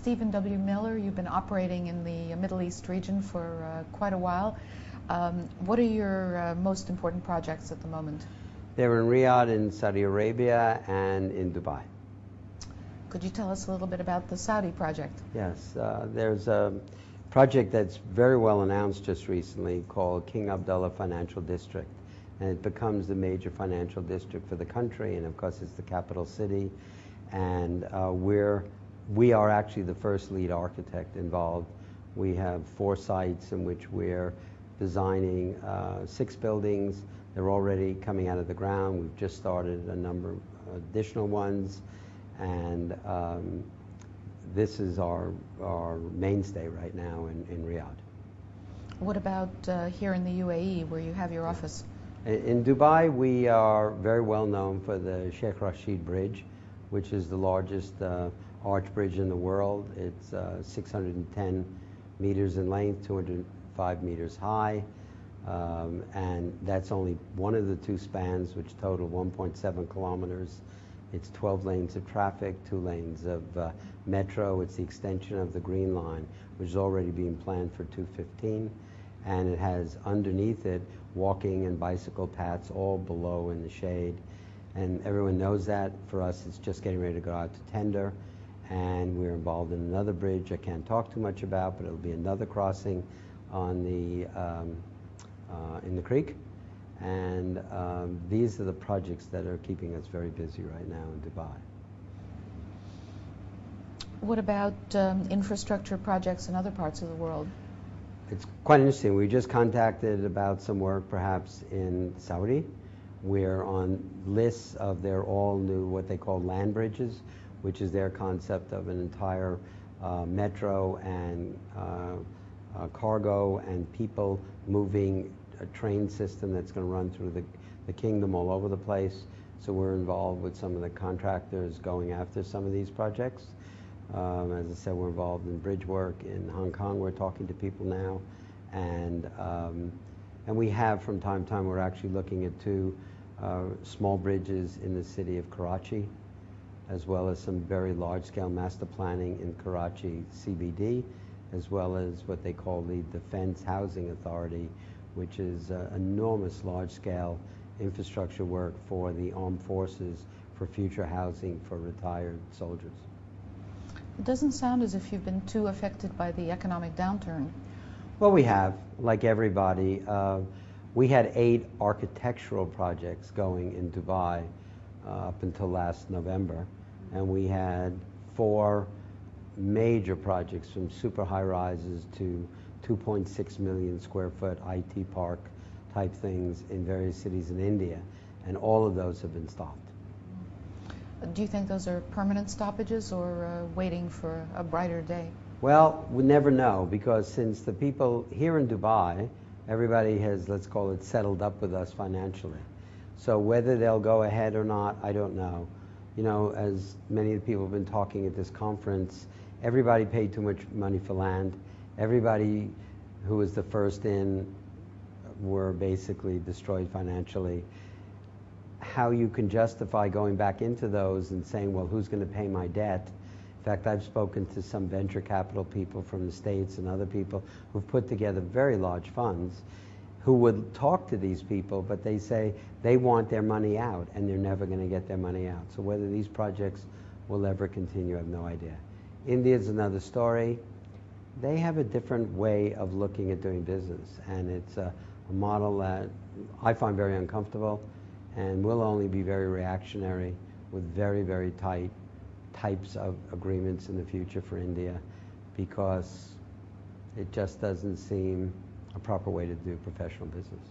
Stephen W. Miller. You've been operating in the Middle East region for quite a while. What are your most important projects at the moment? They're in Riyadh, in Saudi Arabia, and in Dubai. Could you tell us a little bit about the Saudi project? Yes, there's a project that's very well announced just recently called King Abdullah Financial District. And it becomes the major financial district for the country, and of course it's the capital city. And we are actually the first lead architect involved. We have 4 sites in which we're designing 6 buildings. They're already coming out of the ground. We've just started a number of additional ones, and this is our mainstay right now in Riyadh. What about here in the UAE, where you have your office? In Dubai, we are very well known for the Sheikh Rashid Bridge, which is the largest arch bridge in the world. It's 610 meters in length, 205 meters high, and that's only one of the 2 spans, which total 1.7 kilometers. It's 12 lanes of traffic, 2 lanes of metro. It's the extension of the Green Line, which is already being planned for 2015. And it has underneath it walking and bicycle paths all below in the shade. And everyone knows that. For us, it's just getting ready to go out to tender. And we're involved in another bridge I can't talk too much about, but it'll be another crossing on the in the creek. And these are the projects that are keeping us very busy right now in Dubai. What about infrastructure projects in other parts of the world? It's quite interesting. We just contacted about some work perhaps in Saudi. We're on lists of their all new what they call land bridges, which is their concept of an entire metro and cargo and people moving a train system that's going to run through the kingdom all over the place. So we're involved with some of the contractors going after some of these projects. As I said, we're involved in bridge work in Hong Kong. We're talking to people now, and we have from time to time. We're actually looking at 2 small bridges in the city of Karachi, as well as some very large-scale master planning in Karachi CBD, as well as what they call the Defense Housing Authority, which is enormous large-scale infrastructure work for the armed forces for future housing for retired soldiers. It doesn't sound as if you've been too affected by the economic downturn. Well, we have, like everybody. We had 8 architectural projects going in Dubai up until last November, and we had 4 major projects, from super high rises to 2.6 million square foot IT park type things in various cities in India, and all of those have been stopped. Do you think those are permanent stoppages or waiting for a brighter day? Well, we never know, because since the people here in Dubai, everybody has, let's call it, settled up with us financially. So whether they'll go ahead or not, I don't know. You know, as many of the people have been talking at this conference, everybody paid too much money for land. Everybody who was the first in were basically destroyed financially. How you can justify going back into those and saying, well, who's going to pay my debt? In fact, I've spoken to some venture capital people from the States and other people who've put together very large funds who would talk to these people, but they say they want their money out and they're never going to get their money out. So whether these projects will ever continue, I have no idea. India's another story. They have a different way of looking at doing business, and it's a model that I find very uncomfortable, and will only be very reactionary with very, very tight types of agreements in the future for India, because it just doesn't seem a proper way to do professional business.